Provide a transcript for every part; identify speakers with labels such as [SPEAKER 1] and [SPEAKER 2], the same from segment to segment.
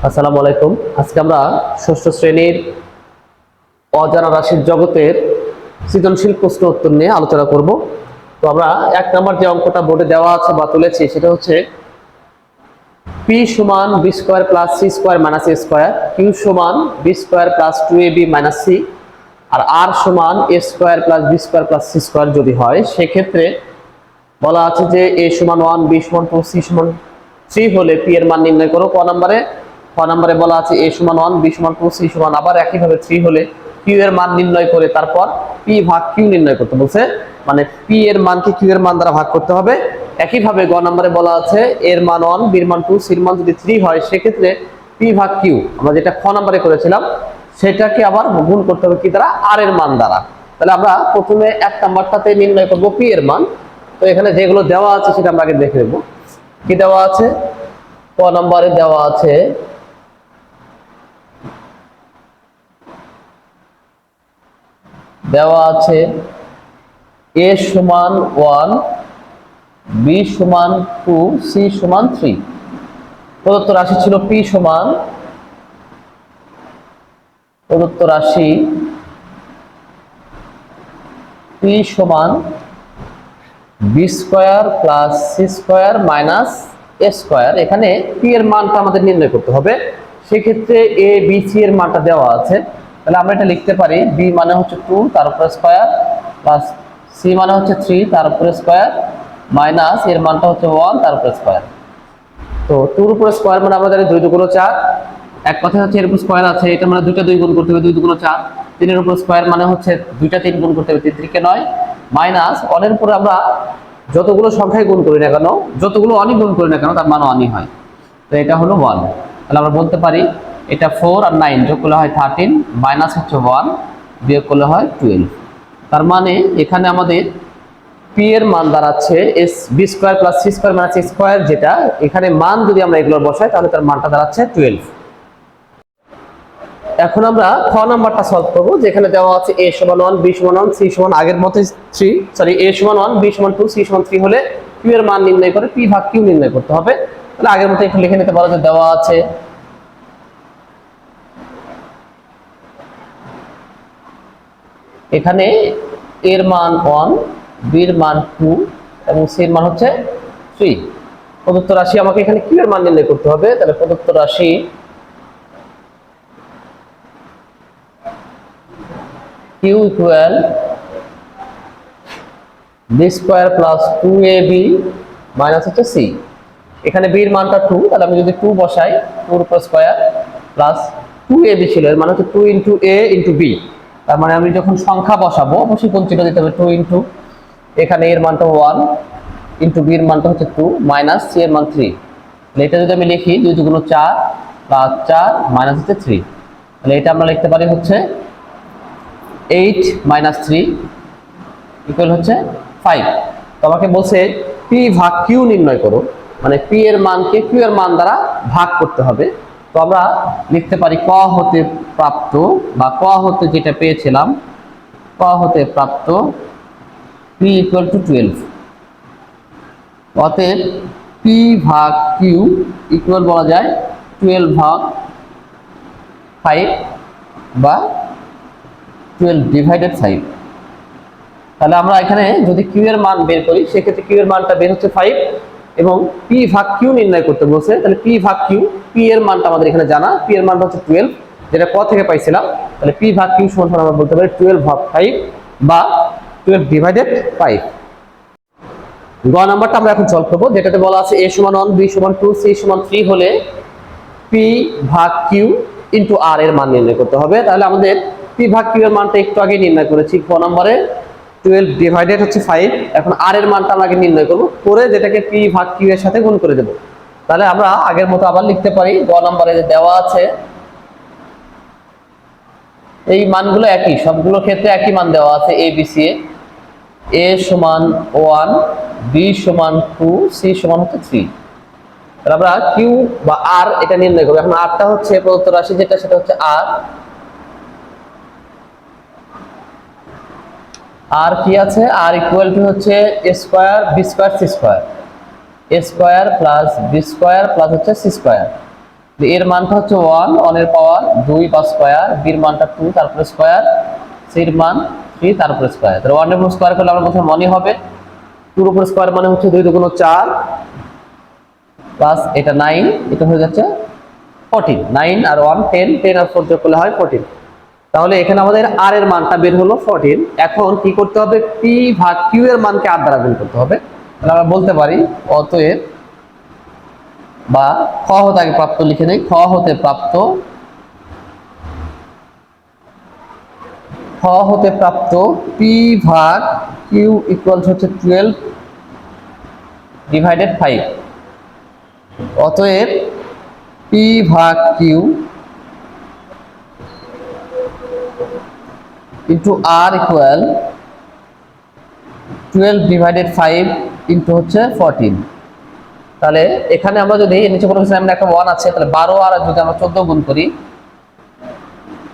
[SPEAKER 1] আসসালামু আলাইকুম। আজকে আমরা ষষ্ঠ শ্রেণীর অজানা রাশির জগতের সৃজনশীল প্রশ্ন উত্তর নিয়ে আলোচনা করব। তো আমরা এক নম্বর যে অঙ্কটা বোর্ডে দেওয়া আছে বা তুলেছি সেটা হচ্ছে পি সমান B square plus C square minus A square, Q সমান B square plus two A B minus C, আর আর সমান A square plus B square plus C square যদি হয়, সেক্ষেত্রে বলা আছে যে এ সমান 1, বি সমান 2, সি সমান 3 হলে পি এর মান নির্ণয় করো। ক নম্বরে বলা আছে এ সমান 1, বি সমান 2, সি সমান আবার একইভাবে 3 হলে কিউ এর মান নির্ণয় করে তারপর পি ভাগ কিউ নির্ণয় করতে বলছে। মানে পি এর মানকে কিউ এর মান দ্বারা ভাগ করতে হবে। একইভাবে গ নম্বরে বলা আছে এর মান 1, বির মান 2, সির মান যদি 3 হয়, সেক্ষেত্রে পি ভাগ কিউ আমরা যেটা খ নম্বরে করেছিলাম সেটাকে আবার গুণ করতে হবে কি দ্বারা, আর এর মান দ্বারা। তাহলে আমরা প্রথমে এক নাম্বারটাতে নির্ণয় করব পি এর মান। তো এখানে যেগুলো দেওয়া আছে সেটা আমরা আগে দেখে নেব। কি দেওয়া আছে? ক নম্বরে দেওয়া আছে এ সমান 1, বি সমান 2, সি সমান 3। প্রদত্ত রাশি ছিল পি সমান B square plus C square minus A square. এখানে পি এর মানটা আমাদের নির্ণয় করতে হবে। সেক্ষেত্রে এ বি সি এর মানটা দেওয়া আছে, তাহলে আমরা এটা লিখতে পারি বি মানে হচ্ছে 2 তার উপরে স্কোয়ার, প্লাস সি মানে হচ্ছে 3 তার উপরে স্কোয়ার, মাইনাস এর মানটা হচ্ছে 1 তার উপরে স্কোয়ার। তো 2 এর উপরে স্কোয়ার মানে আমরা জানি 2 2 4। এক কথা হচ্ছে এর উপর স্কোয়ার আছে, এটা মানে দুইটা 2 গুণ করতে হবে, 2 2 4। 3 এর উপর স্কোয়ার মানে হচ্ছে দুইটা 3 গুণ করতে হবে, 3 3 কে 9, মাইনাস 1 এর উপরে আমরা যতগুলো সংখ্যায় গুণ করি না কেন, যতগুলো অনই গুণ করি না কেন, তার মান অনই হয়। তো এটা হলো 1। তাহলে আমরা বলতে পারি এটা 4 আর 9 যোগ করলে হয় 13, মাইনাস হচ্ছে 1, বিয়োগ করলে হয় 12। তার মানে এখানে আমাদের পি এর মান দাঁড়াচ্ছে এস B square plus C square minus A square, যেটা এখানে মান যদি আমরা এগুলো বসাই তাহলে তার মানটা দাঁড়াচ্ছে 12। এখন আমরা খ নাম্বারটা সলভ করব, যেখানে দেওয়া আছে এ সমান 1, বি সমান 1, সি সমান আগের মতো 3, সরি এ সমান 1, বি সমান 2, সি সমান 3 হলে কিউ এর মান নির্ণয় করে পি ভাগ কিউ নির্ণয় করতে হবে। তাহলে আগের মতো একটু লিখে নিতে পারো যে দেওয়া আছে এখানে এর মান 1, বির মান 2 এবং সি এর মান হচ্ছে 3। প্রদত্ত রাশি আমাকে এখানে কিউ এর মান নির্ণয় করতে হবে। তাহলে প্রদত্ত রাশি q equal b square plus 2ab minus হচ্ছে সি। এখানে বি এর মানটা 2, তাহলে আমি যদি 2 বসাই, 2 এর উপর স্কোয়ার প্লাস 2ab ছিল, এর মানে হচ্ছে 2 ইন্টু এ ইন্টু বি। তার মানে আমি যখন সংখ্যা বসাবো অবশ্যই কোন চিহ্ন দিতে হবে, 2 ইন্টু এখানে এর মানটা 1 ইন্টু বি এর মানটা হচ্ছে 2 মাইনাস সি এর মান 3। তাহলে এটা যদি আমি লিখি 2 2 4 প্লাস 4 মাইনাস হচ্ছে 3, তাহলে এটা আমরা লিখতে পারি হচ্ছে 8 মাইনাস 3 ইকুয়াল হচ্ছে 5। তো আমাকে বলছে পি ভাগ কিউ নির্ণয় করো, মানে পি এর মানকে কিউ এর মান দ্বারা ভাগ করতে হবে। তো আমরা লিখতে পারি ক হতে প্রাপ্ত বা ক হতে যেটা পেয়েছিলাম, ক হতে প্রাপ্ত পি ইকুয়াল টু 12। অতএব পি ভাগ কিউ ইকুয়াল বলা যায় 12 ভাগ 5 বা 12 ডিভাইডেড 5। তাহলে আমরা এখানে যদি কিউ এর মান বের করি, সেক্ষেত্রে কিউ এর মানটা বের হচ্ছে 5 এবং পি ভাগ কিউ নির্ণয় করতে বলছে। তাহলে পি ভাগ কিউ, পি এর মানটা আমাদের এখানে জানা, পি এর মানটা হচ্ছে 12, যেটা ক থেকে পাইছিলাম। তাহলে পি ভাগ কিউ সমান আমরা বলতে পারি 12 ভাগ 5 বা 12 ডিভাইডেড 5। গ নাম্বারটা আমরা এখন সলভ করব, যেটাতে বলা আছে এ সমান 1, বি সমান 2, সি সমান 3 হলে পি ভাগ কিউ ইন্টু আর এর মান নির্ণয় করতে হবে। তাহলে আমাদের পি ভাগ কিউ এর মানটা একটু আগে নির্ণয় করেছি, ক নম্বরে 12 ডিভাইডেড হচ্ছে 5। এখন আর এর মানটা আমরা আগে নির্ণয় করব, করে যেটাকে পি ভাগ কিউ এর সাথে গুণ করে দেব। তাহলে আমরা আগের মতো আবার লিখতে পারি, গ নম্বরে যে দেওয়া আছে এই মানগুলো একই, সবগুলো ক্ষেত্রে একই মান দেওয়া আছে এ বি সি এ সমান 1, বি সমান 2, সি সমান হচ্ছে 3। তাহলে আমরা কিউ বা আর এটা নির্ণয় করব। এখন আরটা হচ্ছে প্রদত্ত রাশি যেটা, সেটা হচ্ছে আর কি আছে, আর ইকুয়াল টু হচ্ছে A square B square C square, A square plus B square plus হচ্ছে সি স্কোয়ার এর মানটা হচ্ছে 1, 1 এর পাওয়ার 2 বা স্কয়ার, বি এর মানটা 2 তারপরে স্কয়ার, সি এর মান 3 তারপরে স্কয়ার। তাহলে 1 এর উপর স্কয়ার করলে আমরা প্রথমে মনে হবে 2 এর উপর স্কয়ার মানে হচ্ছে 2 দুগুণ 4 প্লাস এটা 9, এটা হয়ে যাচ্ছে 14। 9 আর 1 10, 10 আর 4 যোগ করলে হয় 14। তাহলে এখানে আমাদের আর এর মানটা বের হলো 14। এখন কি করতে হবে, পি ভাগ কিউ এর মানকে আর দ্বারা গুণ করতে হবে। তাহলে আমরা বলতে পারি অতএব, বা খ হতে আগে প্রাপ্ত লিখে নেই, খ হতে প্রাপ্ত পি ভাগ কিউ ইকুয়াল হচ্ছে 12 ডিভাইডেড 5। অতএব পি ভাগ কিউ ইন্টু আর ইকুয়াল 12 ডিভাইডেড 5 ইন্টু হচ্ছে 14। তাহলে এখানে আমরা যদি নিচে কোনো কিছু একটা 1 আছে, তাহলে 12 আর যদি আমরা 14 গুণ করি,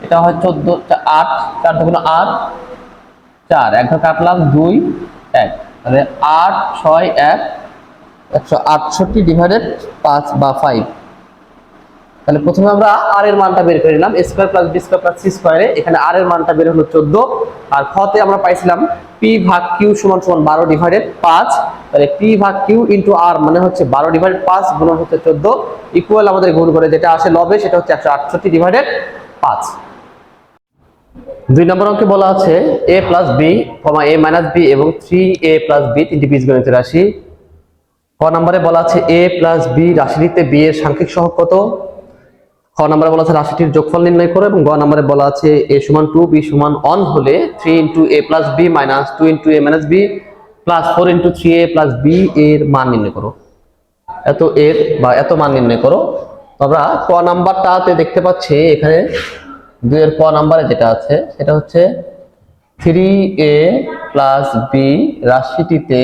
[SPEAKER 1] এটা হয় 14 8, 4 দুগুণ 8, 4 এক ধরে কাটলাম 2 1, তাহলে 8 6 1 168 ডিভাইডেড 5 বা 5। তাহলে প্রথমে আমরা আর এর মানটা বের করে নিলাম, a square plus B square plus C স্কয়ারে। এখানে আর এর মানটা বের হলো 14, আর খ তে আমরা পাইছিলাম পি ভাগ কিউ সমান সমান 12 ডিভাইডেড 5। তাহলে পি ভাগ কিউ ইনটু আর মানে হচ্ছে 12 ডিভাইডেড 5 গুণ হচ্ছে 14 ইকুয়াল আমাদের গুণ করে যেটা আসে লবে সেটা হচ্ছে 168 ডিভাইডেড 5। 2 নম্বর অঙ্কে বলা আছে a plus b, a minus b এবং 3a প্লাস বি তিনটি বীজগণিত রাশি। ক নম্বরে বলা আছে a প্লাস বি রাশিটিতে b এর সাংখ্যিক সহগ কত। খ নম্বরে বলা আছে রাশিটির যোগফল নির্ণয় করো, এবং গ নম্বরে বলা আছে a সমান 2 b সমান 1 হলে 3 into a plus b minus 2 into a minus b plus 4 into 3a plus b এর মান নির্ণয় করো। এত মান নির্ণয় করো। আমরা ক নাম্বারটাতে দেখতে পাচ্ছি এখানে 2 এর ক নাম্বারে যেটা আছে সেটা হচ্ছে 3a প্লাস বি রাশিটিতে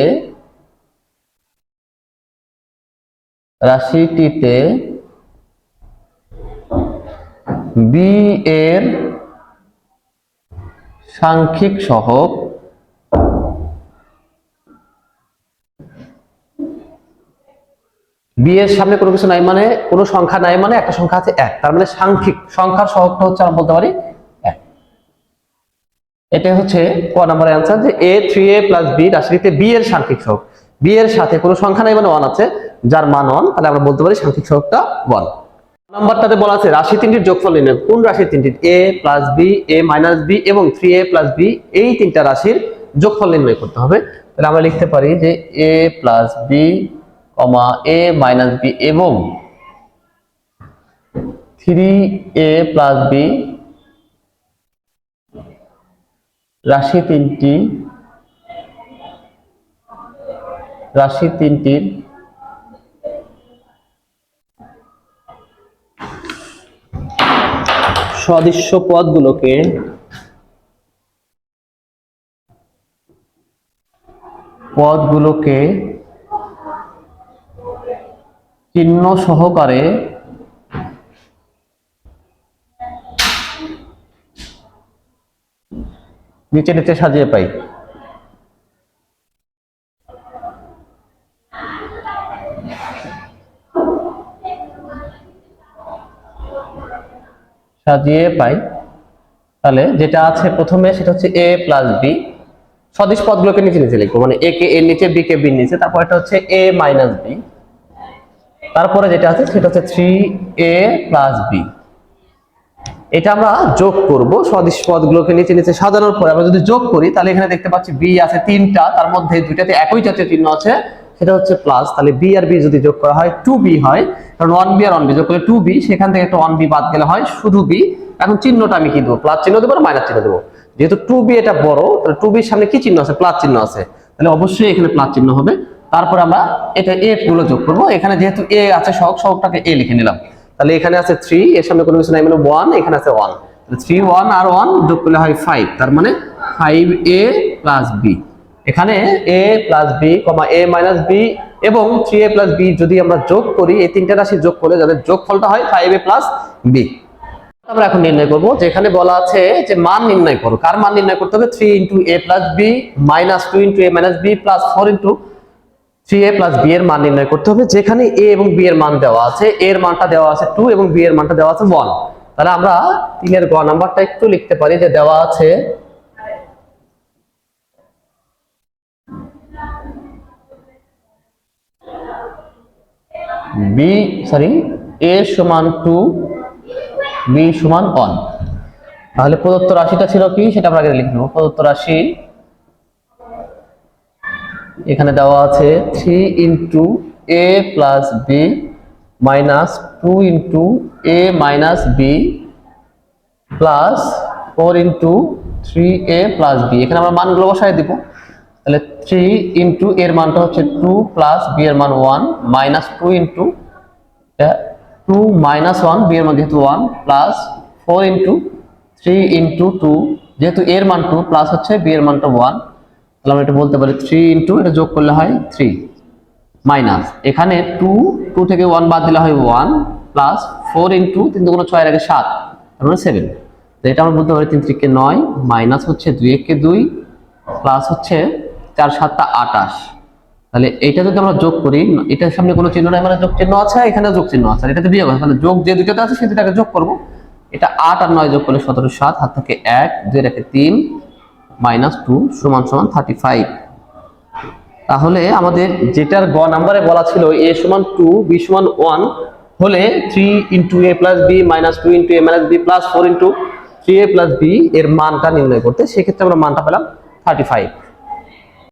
[SPEAKER 1] বি এর সাংখ্যিক সহগ বি এর সামনে কোনো কিছু নাই মানে কোনো সংখ্যা নাই মানে একটা সংখ্যা আছে 1, তার মানে সাংখ্যিক সংখ্যার সহগটা হচ্ছে আমরা বলতে পারি 1। এটা হচ্ছে ক নম্বরের অ্যান্সার, যে a 3a প্লাস বি রাশিটিতে বি এর সাংখ্যিক সহগ। বি এর সাথে কোনো সংখ্যা নাই মানে 1 আছে, যার মান 1, তাহলে আমরা বলতে পারি সাংখ্যিক সহগটা 1। নাম্বারটাতে বলা আছে রাশি তিনটির যোগফল নির্ণয়। কোন রাশি তিনটির? a plus b, a minus b এবং 3a প্লাস বি, এই তিনটা রাশির যোগফল নির্ণয় করতে হবে। তাহলে আমরা লিখতে পারি যে a plus b, a minus b এবং 3a প্লাস বি রাশি তিনটির সদৃশ্য পদগুলোকে চিহ্ন সহকারে নিচে নিচে সাজিয়ে পাই। তাহলে যেটা আছে প্রথমে সেটা হচ্ছে a প্লাস বি, সদিশ পদগুলোকে নিচে নিচে লিখবো, মানে a কে এর নিচে, b কে b এর নিচে, তারপর এটা হচ্ছে a মাইনাস বি, তারপরে যেটা আছে সেটা হচ্ছে 3a প্লাস বি। এটা আমরা যোগ করব, সদিশ পদগুলোকে নিচে নিচে সাজানোর পরে আমরা যদি যোগ করি তাহলে এখানে দেখতে পাচ্ছি বি আছে 3টা, তার মধ্যে 2টাতে একই জাতীয় চিহ্ন আছে, সেটা হচ্ছে প্লাস। তাহলে বি আর বি যদি যোগ করা হয় 2b হয়, কারণ 1b আর 1b যোগ করলে 2b, সেখান থেকে একটা 1b বাদ গেলে হয় শুধু b। এখন চিহ্নটা আমি কি দেবো? প্লাস চিহ্ন দেবো না মাইনাস চিহ্ন দেবো? যেহেতু 2b এটা বড়, তাহলে 2b এর সামনে কি চিহ্ন আছে? প্লাস চিহ্ন আছে, তাহলে অবশ্যই এখানে প্লাস চিহ্ন হবে। তারপর আমরা এটা a গুলো যোগ করব। এখানে যেহেতু a আছে সহগটাকে a লিখে নিলাম। তাহলে এখানে আছে 3, এর সামনে কোনো কিছু নাই মানে 1, এখানে আছে 1, তাহলে 3 1 আর 1 যোগ করলে হয় 5, তার মানে 5a প্লাস b। এখানে a plus b, a minus b এবং 3a প্লাস বি যদি আমরা যোগ করি, এই তিনটা রাশি যোগ করলে যাদের যোগফলটা হয় 5a প্লাস বি। আমরা এখন নির্ণয় করব, যেখানে বলা আছে যে মান নির্ণয় করো। কার মান নির্ণয় করতে হবে? 3 into a plus b minus 2 into a minus b plus 4 into 3a plus b এর মান নির্ণয় করতে হবে, যেখানে a এবং b এর মান দেওয়া আছে, a এর মানটা দেওয়া আছে 2 এবং b এর মানটা দেওয়া আছে 1। তাহলে আমরা 3 এর গ নাম্বারটা একটু লিখতে পারি যে দেওয়া আছে a সমান 2, b সমান 1। তাহলে প্রদত্ত রাশিটা ছিল কি সেটা আমরা আগে লিখব। প্রদত্ত রাশি এখানে দেওয়া আছে 3 into a plus b minus 2 into a minus b plus 4 into 3a plus b. এখানে আমরা মানগুলো বসাই দিব। তাহলে 3 ইন্টু এর মানটা হচ্ছে 2 প্লাস বি এর মান 1 মাইনাস 2 ইন্টু 2 মাইনাস 1 বি এর মান যেহেতু 1 প্লাস 4 ইন্টু 3 ইন্টু 2 যেহেতু এর মান 2 প্লাস হচ্ছে বি এর মানটা 1। তাহলে আমরা এটা বলতে পারি 3 ইন্টু এটা যোগ করলে হয় 3 মাইনাস এখানে 2 থেকে 1 বাদ দিলে হয় 1 প্লাস 4 ইন্টু 3 দুগুণ 6 এর আগে 7 তার মানে 7। তো এটা আমরা বলতে পারি 3 3 কে 9 মাইনাস হচ্ছে 2 1 কে 2 প্লাস হচ্ছে 4 7 টা 28। তাহলে এইটা যদি আমরা যোগ করি, এটার সামনে কোনো চিহ্ন নাই মানে যোগ চিহ্ন আছে, এখানে যোগ চিহ্ন আছে, এটাতে বিয়োগ আছে, তাহলে যোগ যে দুটোতে আছে সেই দুটাকে যোগ করব। এটা 8 আর 9 যোগ করলে 17 7 হাত থেকে 1 2 রেখে 3 মাইনাস 2 সমান সমান 35। তাহলে আমাদের যেটার গ নাম্বারে বলা ছিল a সমান 2 b সমান 1 হলে 3 into a plus b minus 2 into a minus b plus 4 into 3a plus b এর মানটা নির্ণয় করতে, সেক্ষেত্রে আমরা মানটা পেলাম 35।